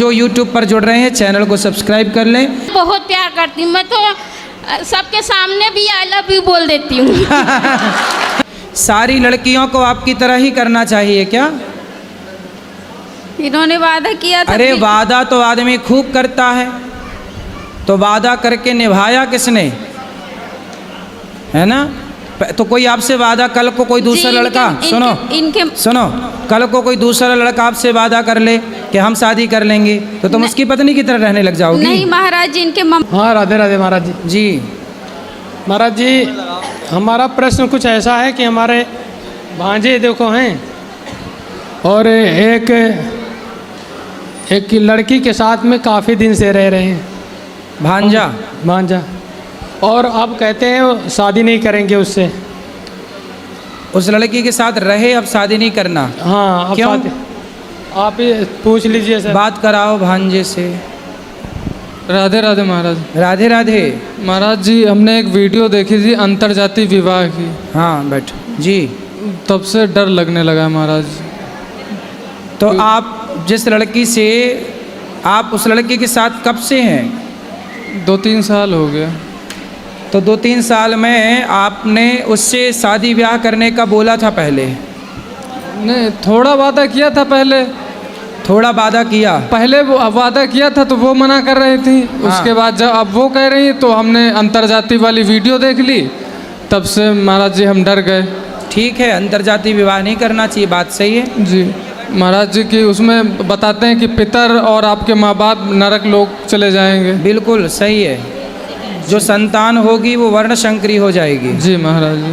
जो YouTube पर जुड़ रहे हैं चैनल को सब्सक्राइब कर लें। बहुत प्यार करती हूँ मैं तो, सबके सामने भी आई लव यू बोल देती हूँ। सारी लड़कियों को आपकी तरह ही करना चाहिए क्या? इन्होंने वादा किया था। अरे वादा तो आदमी खूब करता है, तो वादा करके निभाया किसने, है ना? तो कोई आपसे वादा, कल को कोई दूसरा लड़का, सुनो, कल को कोई दूसरा लड़का आपसे वादा कर ले कि हम शादी कर लेंगे, तो तुम उसकी पत्नी की तरह रहने लग जाओगी? नहीं महाराज जी, इनके हाँ, राधे राधे महाराज जी। जी महाराज जी, हमारा प्रश्न कुछ ऐसा है कि हमारे भांजे देखो हैं और एक लड़की के साथ में काफ़ी दिन से रह रहे हैं। भांजा और अब कहते हैं शादी नहीं करेंगे उससे। उस लड़की के साथ रहे, अब शादी नहीं करना? हाँ, अब क्यों? आप ही पूछ लीजिए सर। बात कराओ भांजे से। राधे राधे महाराज। राधे राधे महाराज जी, हमने एक वीडियो देखी थी अंतरजातीय विवाह की। हाँ बैठ जी। तब से डर लगने लगा है महाराज। तो आप जिस लड़की से, आप उस लड़की के साथ कब से हैं? 2-3 साल हो गया। तो 2-3 साल में आपने उससे शादी ब्याह करने का बोला था पहले? नहीं, थोड़ा वादा किया था पहले। थोड़ा वादा किया? पहले वो वादा किया था तो वो मना कर रही थी। हाँ। उसके बाद जब अब वो कह रही तो हमने अंतरजातीय वाली वीडियो देख ली, तब से महाराज जी हम डर गए। ठीक है, अंतरजातीय विवाह नहीं करना चाहिए, बात सही है जी महाराज जी की उसमें बताते हैं कि पितर और आपके माँ बाप नरक लोग चले जाएंगे। बिल्कुल सही है, जो संतान होगी वो वर्ण शंकरी हो जाएगी। जी महाराज जी।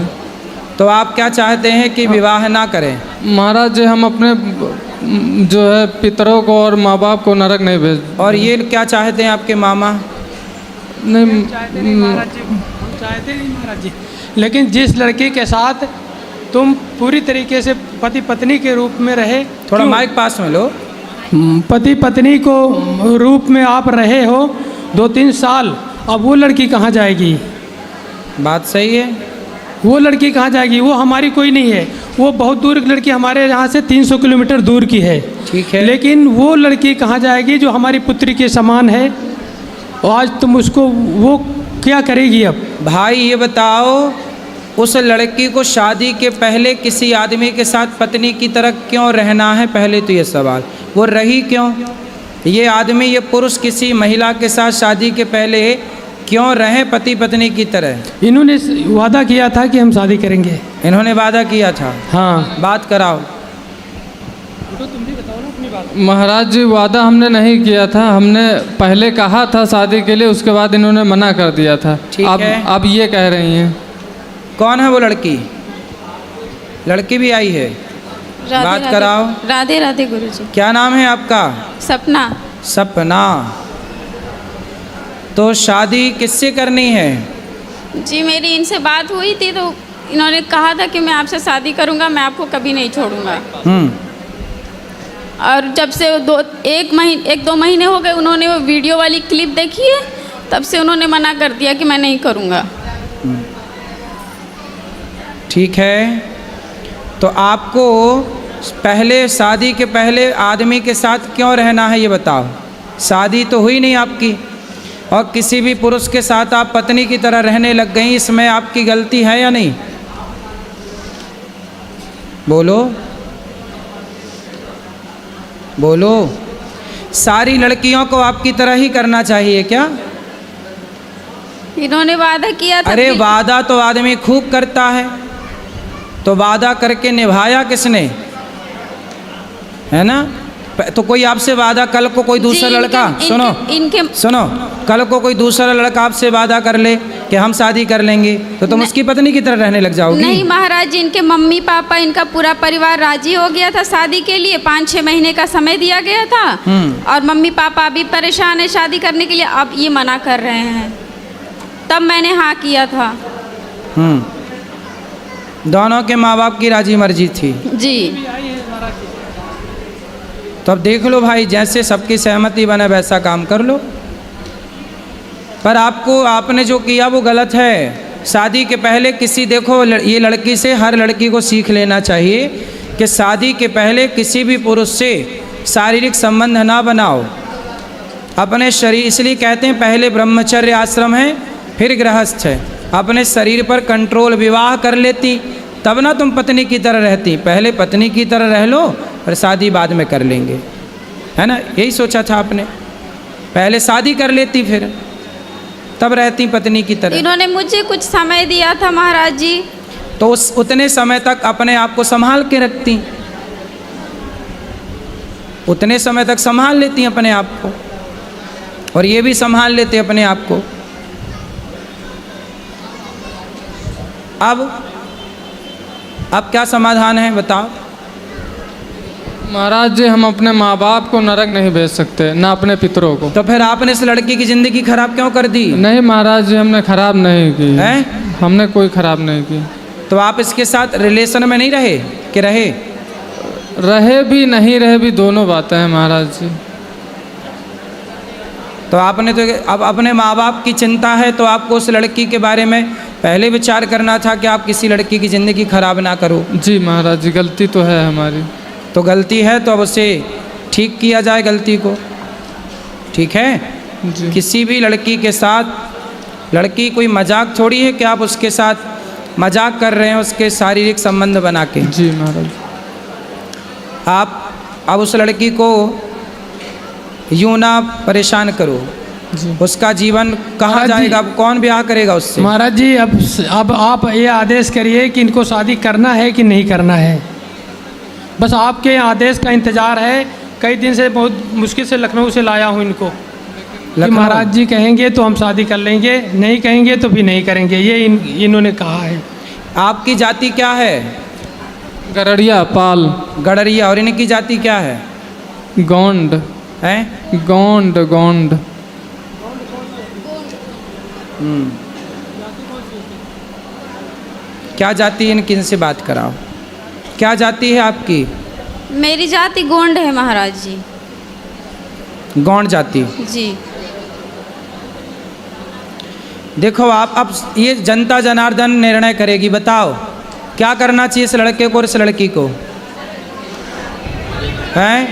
तो आप क्या चाहते हैं कि विवाह ना करें? महाराज जी, हम अपने जो है पितरों को और माँ बाप को नरक नहीं भेज। और ये क्या चाहते हैं आपके मामा? नहीं महाराज जी, हम चाहते नहीं महाराज जी, लेकिन जिस लड़की के साथ तुम पूरी तरीके से पति पत्नी के रूप में रहे, थोड़ा माइक पास में लो। पति पत्नी को रूप में आप रहे हो 2-3 साल, अब वो लड़की कहाँ जाएगी? बात सही है। वो लड़की कहाँ जाएगी? वो हमारी कोई नहीं है, वो बहुत दूर की लड़की, हमारे यहाँ से 300 किलोमीटर दूर की है। ठीक है, लेकिन वो लड़की कहाँ जाएगी जो हमारी पुत्री के समान है? आज तुम उसको, वो क्या करेगी अब? भाई ये बताओ, उस लड़की को शादी के पहले किसी आदमी के साथ पत्नी की तरह क्यों रहना है? पहले तो ये सवाल, वो रही क्यों? ये आदमी, ये पुरुष किसी महिला के साथ शादी के पहले क्यों रहे पति पत्नी की तरह? इन्होंने वादा किया था कि हम शादी करेंगे। इन्होंने वादा किया था? हाँ। बात कराओ। तो तुम भी बताओ ना अपनी बात। महाराज जी, वादा हमने नहीं किया था, हमने पहले कहा था शादी के लिए, उसके बाद इन्होंने मना कर दिया था। ठीक है। अब ये कह रही हैं। कौन है वो लड़की? लड़की भी आई है? बात कराओ। राधे राधे गुरुजी। क्या नाम है आपका? सपना। सपना। तो शादी किससे करनी है? जी मेरी इनसे बात हुई थी तो इन्होंने कहा था कि मैं आपसे शादी करूंगा, मैं आपको कभी नहीं छोड़ूंगा। और जब से 1-2 महीने हो गए, उन्होंने वो वीडियो वाली क्लिप देखी है, तब से उन्होंने मना कर दिया कि मैं नहीं करूंगा। ठीक है, तो आपको पहले, शादी के पहले आदमी के साथ क्यों रहना है ये बताओ? शादी तो हुई नहीं आपकी, और किसी भी पुरुष के साथ आप पत्नी की तरह रहने लग गई, इसमें आपकी गलती है या नहीं? बोलो बोलो। सारी लड़कियों को आपकी तरह ही करना चाहिए क्या? इन्होंने वादा किया था। अरे वादा तो आदमी खूब करता है, तो वादा करके निभाया किसने, है ना? तो कोई आपसे वादा, कल को कोई दूसरा लड़का, सुनो, कल को कोई दूसरा लड़का आपसे वादा कर ले कि हम शादी कर लेंगे, तो तुम उसकी पत्नी की तरह रहने लग जाओगी? नहीं महाराज जी, इनके मम्मी पापा, इनका पूरा परिवार राजी हो गया था शादी के लिए। 5-6 महीने का समय दिया गया था, और मम्मी पापा अभी परेशान है शादी करने के लिए, अब ये मना कर रहे हैं। तब मैंने हाँ किया था। दोनों के माँ बाप की राजी मर्जी थी जी। तो अब देख लो भाई, जैसे सबकी सहमति बने वैसा काम कर लो। पर आपने जो किया वो गलत है। शादी के पहले किसी, देखो ये लड़की से हर लड़की को सीख लेना चाहिए कि शादी के पहले किसी भी पुरुष से शारीरिक संबंध ना बनाओ, अपने शरीर, इसलिए कहते हैं पहले ब्रह्मचर्य आश्रम है फिर गृहस्थ है। अपने शरीर पर कंट्रोल विवाह कर लेती तब ना तुम पत्नी की तरह रहती। पहले पत्नी की तरह रह लो और शादी बाद में कर लेंगे, है ना, यही सोचा था आपने। पहले शादी कर लेती फिर तब रहती पत्नी की तरह। इन्होंने मुझे कुछ समय दिया था महाराज जी, तो उस उतने समय तक अपने आप को संभाल के रखती, उतने समय तक संभाल लेती अपने आप को, और ये भी संभाल लेते अपने आप को। अब क्या समाधान है बताओ? महाराज जी हम अपने माँ बाप को नरक नहीं भेज सकते, ना अपने पितरों को। तो फिर आपने इस लड़की की ज़िंदगी खराब क्यों कर दी? नहीं महाराज जी हमने खराब नहीं की है, हमने कोई खराब नहीं की। तो आप इसके साथ रिलेशन में नहीं रहे कि रहे? रहे भी नहीं रहे भी दोनों बातें हैं महाराज जी। तो आपने तो अब अपने माँ बाप की चिंता है तो आपको उस लड़की के बारे में पहले विचार करना था कि आप किसी लड़की की ज़िंदगी खराब ना करो। जी महाराज जी गलती तो है हमारी। तो गलती है तो अब उसे ठीक किया जाए गलती को, ठीक है? जी किसी भी लड़की के साथ, लड़की कोई मजाक थोड़ी है कि आप उसके साथ मजाक कर रहे हैं उसके शारीरिक संबंध बना के। जी महाराज। आप अब उस लड़की को यूँ ना परेशान करो, जी उसका जीवन कहाँ महाराज जी, जाएगा? अब कौन ब्याह करेगा उससे? महाराज जी अब आप ये आदेश करिए कि इनको शादी करना है कि नहीं करना है, बस आपके आदेश का इंतज़ार है। कई दिन से बहुत मुश्किल से लखनऊ से लाया हूँ इनको कि महाराज जी कहेंगे तो हम शादी कर लेंगे, नहीं कहेंगे तो भी नहीं करेंगे, ये इन्होंने कहा है। आपकी जाति क्या है? गरड़िया पाल। गडरिया। और इनकी जाति क्या है? गोंड। हैं? गोंड गोंड। क्या जाति? इनकी इनसे बात कराओ, क्या जाति है आपकी? मेरी जाति गोंड है महाराज जी। गौंड जाति। जी देखो आप, अब ये जनता जनार्दन निर्णय करेगी। बताओ क्या करना चाहिए इस लड़के को और इस लड़की को? हैं?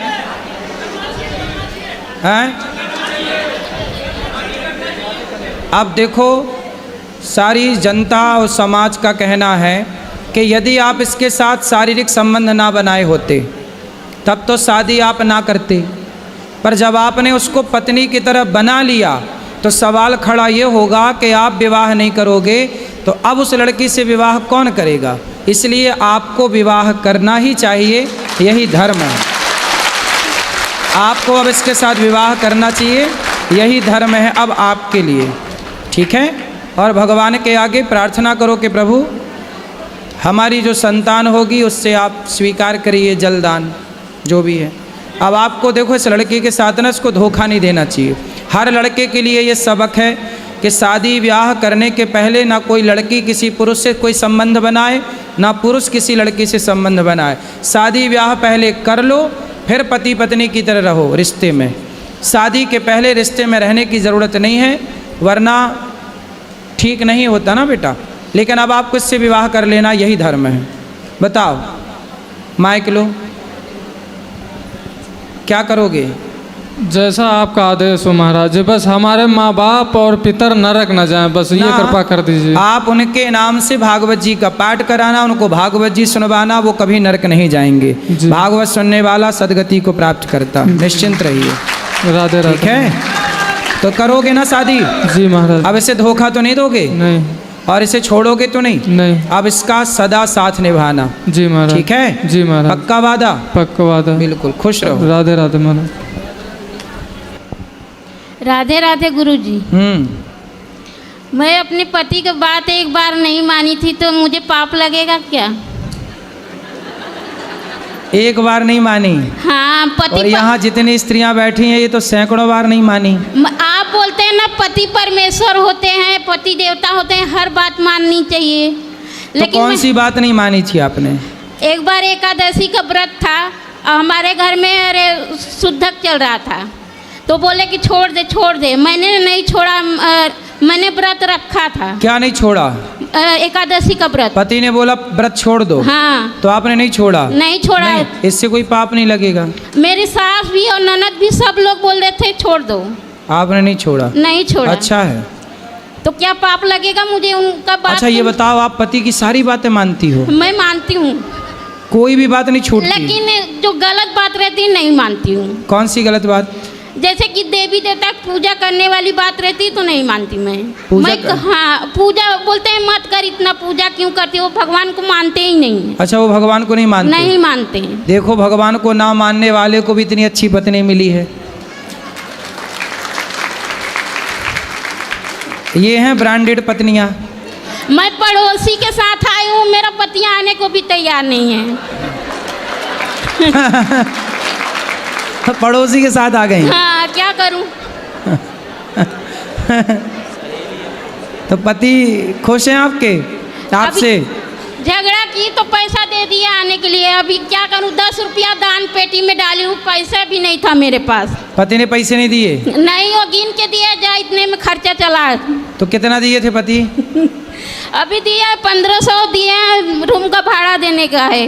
हैं? अब देखो सारी जनता और समाज का कहना है कि यदि आप इसके साथ शारीरिक संबंध ना बनाए होते तब तो शादी आप ना करते, पर जब आपने उसको पत्नी की तरह बना लिया तो सवाल खड़ा ये होगा कि आप विवाह नहीं करोगे तो अब उस लड़की से विवाह कौन करेगा? इसलिए आपको विवाह करना ही चाहिए, यही धर्म है। आपको अब इसके साथ विवाह करना चाहिए, यही धर्म है अब आपके लिए, ठीक है? और भगवान के आगे प्रार्थना करो कि प्रभु हमारी जो संतान होगी उससे आप स्वीकार करिए जलदान जो भी है। अब आपको देखो इस लड़के के साथ ना इसको धोखा नहीं देना चाहिए। हर लड़के के लिए ये सबक है कि शादी ब्याह करने के पहले ना कोई लड़की किसी पुरुष से कोई संबंध बनाए, ना पुरुष किसी लड़की से संबंध बनाए। शादी ब्याह पहले कर लो, फिर पति पत्नी की तरह रहो रिश्ते में। शादी के पहले रिश्ते में रहने की ज़रूरत नहीं है, वरना ठीक नहीं होता ना बेटा। लेकिन अब आपको इससे विवाह कर लेना, यही धर्म है। बताओ माइक लो, क्या करोगे? जैसा आपका आदेश हो महाराज जी, बस हमारे माँ बाप और पितर नरक न जाएं, बस ये कृपा कर दीजिए। आप उनके नाम से भागवत जी का पाठ कराना, उनको भागवत जी सुनवाना, वो कभी नरक नहीं जाएंगे। भागवत सुनने वाला सदगति को प्राप्त करता, निश्चिंत रहिए। राधे राधे। ठीक है, तो करोगे ना शादी? जी महाराज। अब इसे धोखा तो नहीं दोगे? नहीं। और इसे छोड़ोगे तो नहीं? नहीं। अब इसका सदा साथ निभाना। जी महाराज। ठीक है? जी महाराज। पक्का वादा? पक्का वादा। बिल्कुल। खुश रहो। राधे राधे महाराज। राधे राधे गुरुजी। मैं अपने पति की बात एक बार नहीं मानी थी तो मुझे पाप लगेगा क्या? एक बार नहीं मानी? हाँ पति। और यहाँ जितनी स्त्रियां बैठी हैं ये तो सैकड़ों बार नहीं मानी। आप बोलते हैं ना पति परमेश्वर होते हैं, पति देवता होते हैं, हर बात माननी चाहिए। तो कौन सी बात नहीं मानी थी आपने? एक बार एकादशी का व्रत था, हमारे घर में अरे शुद्धक चल रहा था, तो बोले कि छोड़ दे छोड़ दे। मैंने नहीं छोड़ा, मैंने व्रत रखा था। क्या नहीं छोड़ा? एकादशी का व्रत। पति ने बोला व्रत छोड़ दो। हाँ। तो आपने नहीं छोड़ा? नहीं छोड़ा। नहीं, इससे कोई पाप नहीं लगेगा। मेरी सास भी और ननद भी सब लोग बोल रहे थे छोड़ दो। आपने नहीं छोड़ा? नहीं छोड़ा। अच्छा है। तो क्या पाप लगेगा मुझे उनका बात? अच्छा ये बताओ, आप पति की सारी बातें मानती हो? मैं मानती हूँ, कोई भी बात नहीं छूटती? लेकिन जो गलत बात रहती है नहीं मानती हूँ। कौन सी गलत बात? जैसे कि देवी देवता की पूजा करने वाली बात रहती तो नहीं मानती मैं। हाँ, पूजा बोलते हैं मत कर, इतना पूजा क्यों करती हो? भगवान को मानते ही नहीं। अच्छा, वो भगवान को नहीं मानते? नहीं मानते। देखो, भगवान को ना मानने वाले को भी इतनी अच्छी पत्नी मिली है। ये हैं ब्रांडेड पत्नियां। मैं पड़ोसी के साथ आई हूँ, मेरा पति आने को भी तैयार नहीं है। पड़ोसी के साथ आ गई? हाँ, क्या करूँ? तो पति खुश हैं आपके आपसे? झगड़ा की तो पैसा दे दिया आने के लिए, अभी क्या करूँ? 10 रुपया दान पेटी में डाली हूँ, पैसा भी नहीं था मेरे पास। पति ने पैसे नहीं दिए? नहीं, वो गिन के दिया जाए, इतने में खर्चा चला। तो कितना दिए थे पति? अभी दिया 1500 दिए, रूम का भाड़ा देने का है।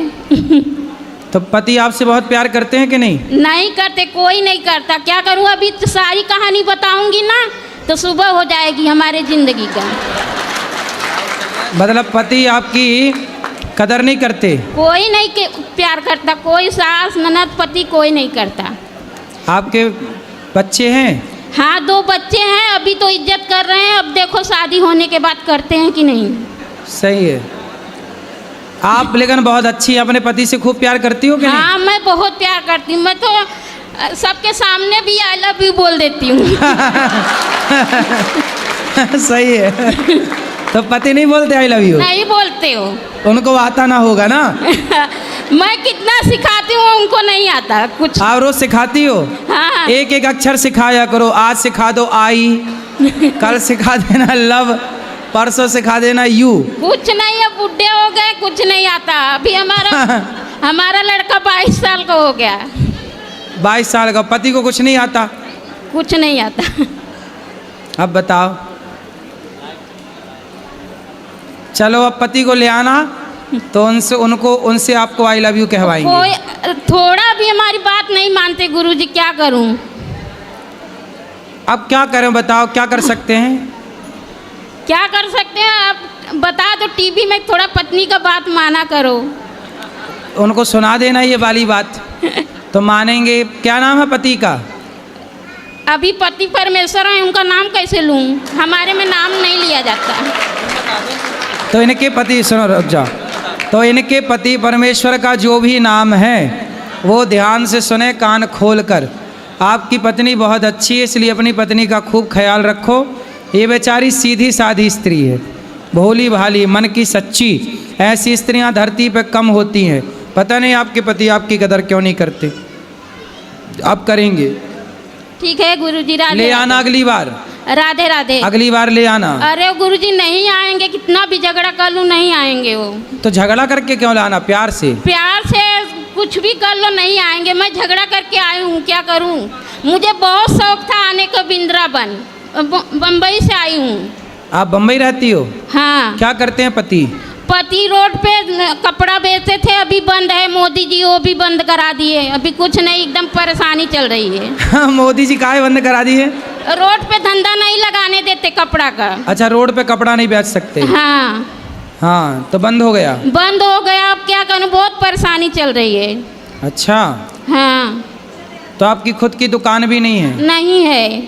तो पति आपसे बहुत प्यार करते हैं कि नहीं? नहीं करते, कोई नहीं करता। क्या करूँ? अभी तो सारी कहानी बताऊंगी ना तो सुबह हो जाएगी हमारे जिंदगी का। मतलब पति आपकी कदर नहीं करते? कोई नहीं के प्यार करता, कोई सास ननद पति कोई नहीं करता। आपके बच्चे हैं? हाँ, 2 बच्चे हैं, अभी तो इज्जत कर रहे हैं, अब देखो शादी होने के बाद करते हैं कि नहीं। सही है। आप लेकिन बहुत अच्छी, अपने पति से खूब प्यार करती हो कि नहीं? हाँ, मैं बहुत प्यार करती हूँ। मैं तो सबके सामने भी आई लव यू बोल देती हूँ। सही है। तो पति नहीं बोलते आई लव यू? नहीं बोलते हो। उनको आता ना होगा ना? मैं कितना सिखाती हूँ, उनको नहीं आता कुछ। आप रोज सिखाती हो? हाँ। एक एक अक्षर सिखाया करो। आज सिखा दो आई, कल सिखा देना लव, परसों सिखा देना यू। कुछ नहीं, अब बुढ़े हो गए, कुछ नहीं आता। अभी हमारा लड़का 22 साल का हो गया। 22 साल का? पति को कुछ नहीं आता? कुछ नहीं आता। अब बताओ। चलो, अब पति को ले आना तो उनसे आपको आई लव यू कहवाएंगे। कोई थोड़ा भी हमारी बात नहीं मानते गुरुजी, क्या करूं? अब क्या करें बताओ, क्या कर सकते हैं? क्या कर सकते हैं आप बता दो। टीवी में थोड़ा पत्नी का बात माना करो। उनको सुना देना ये वाली बात तो मानेंगे। क्या नाम है पति का? अभी पति परमेश्वर है, उनका नाम कैसे लूं? हमारे में नाम नहीं लिया जाता। तो इनके पति, सुनो रुक जाओ, तो इनके पति परमेश्वर का जो भी नाम है वो ध्यान से सुने, कान खोल कर। आपकी पत्नी बहुत अच्छी है, इसलिए अपनी पत्नी का खूब ख्याल रखो। ये बेचारी सीधी साधी स्त्री है, भोली भाली, मन की सच्ची। ऐसी स्त्रियां धरती पे कम होती हैं। पता नहीं आपके पति आपकी कदर क्यों नहीं करते। आप करेंगे? ठीक है गुरुजी, राधे ले आना अगली बार। राधे राधे। अगली बार ले आना। अरे गुरुजी नहीं आएंगे, कितना भी झगड़ा कर लूं नहीं आएंगे वो। तो झगड़ा करके क्यों लाना? प्यार से। प्यार से कुछ भी कर लो, नहीं आएंगे। मैं झगड़ा करके आई हूँ, क्या करूँ? मुझे बहुत शौक था आने का वृंदावन, बम्बई से आई हूँ। आप बम्बई रहती हो? हाँ। क्या करते हैं पति? पति रोड पे कपड़ा बेचते थे, अभी बंद है। मोदी जी वो भी बंद करा दिए, अभी कुछ नहीं, एकदम परेशानी चल रही है। हाँ, मोदी जी काहे बंद करा दिए? रोड पे धंधा नहीं लगाने देते कपड़ा का। अच्छा, रोड पे कपड़ा नहीं बेच सकते? हाँ। हाँ, तो बंद हो गया? बंद हो गया, अब क्या करूँ, बहुत परेशानी चल रही है। अच्छा। हाँ। तो आपकी खुद की दुकान भी नहीं है? नहीं है,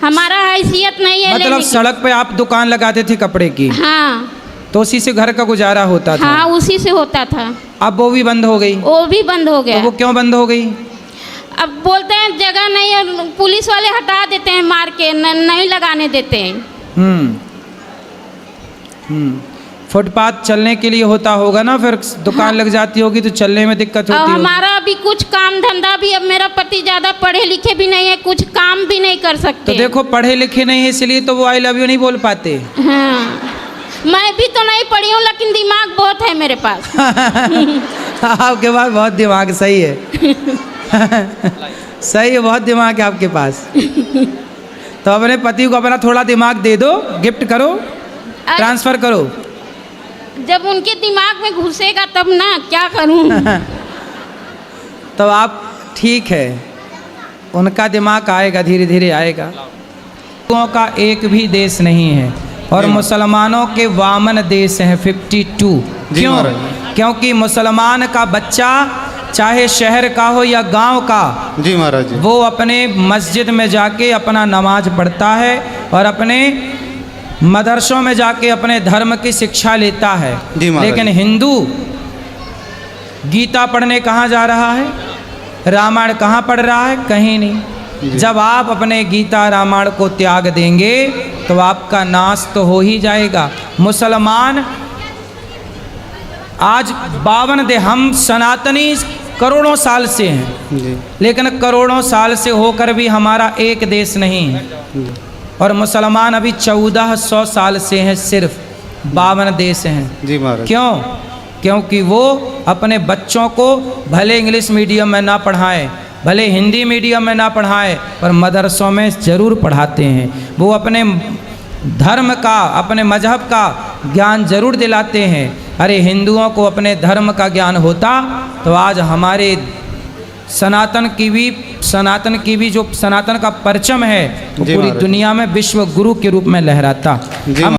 हमारा हैसियत नहीं है। मतलब सड़क पे आप दुकान लगाते थे कपड़े की? हाँ। तो उसी से घर का गुजारा होता था? हाँ, उसी से होता था। अब वो भी बंद हो गई? वो भी बंद हो गया। तो वो क्यों बंद हो गई? अब बोलते हैं जगह नहीं है, पुलिस वाले हटा देते हैं मार के, नहीं लगाने देते हैं। फुटपाथ चलने के लिए होता होगा ना, फिर दुकान हाँ। लग जाती होगी तो चलने में दिक्कत होती होगी। हमारा अभी कुछ काम धंधा भी, अब मेरा पति ज़्यादा पढ़े लिखे भी नहीं है, कुछ काम भी नहीं कर सकते। तो देखो, पढ़े लिखे नहीं है इसलिए तो वो आई लव यू नहीं बोल पाते। हाँ, मैं भी तो नहीं पढ़ी हूँ, लेकिन दिमाग बहुत है मेरे पास। आपके पास बहुत दिमाग, सही है। सही है, बहुत दिमाग है आपके पास। तो अपने पति को अपना थोड़ा दिमाग दे दो, गिफ्ट करो, ट्रांसफर करो। जब उनके दिमाग में घुसेगा तब ना, क्या करूं। तो आप ठीक है, उनका दिमाग आएगा, धीरे धीरे आएगा। हिंदुओं का एक भी देश नहीं है और मुसलमानों के 52 देश हैं, 52। क्यों? क्योंकि मुसलमान का बच्चा चाहे शहर का हो या गांव का, जी महाराज जी, वो अपने मस्जिद में जाके अपना नमाज पढ़ता है और अपने मदरसों में जाके अपने धर्म की शिक्षा लेता है। जी महाराज। लेकिन हिंदू गीता पढ़ने कहाँ जा रहा है, रामायण कहाँ पढ़ रहा है? कहीं नहीं। जब आप अपने गीता रामायण को त्याग देंगे तो आपका नाश तो हो ही जाएगा। मुसलमान आज 52 हम सनातनी करोड़ों साल से हैं, जी, लेकिन करोड़ों साल से होकर भी हमारा एक देश नहीं है। और मुसलमान अभी 1400 साल से हैं, सिर्फ 52 देश हैं। जी महाराज। क्यों? क्योंकि वो अपने बच्चों को भले इंग्लिश मीडियम में ना पढ़ाएं, भले हिंदी मीडियम में ना पढ़ाएं, पर मदरसों में ज़रूर पढ़ाते हैं। वो अपने धर्म का, अपने मजहब का ज्ञान जरूर दिलाते हैं। अरे हिंदुओं को अपने धर्म का ज्ञान होता तो आज हमारे सनातन की भी जो सनातन का परचम है वो पूरी दुनिया में विश्व गुरु के रूप में लहराता। जी।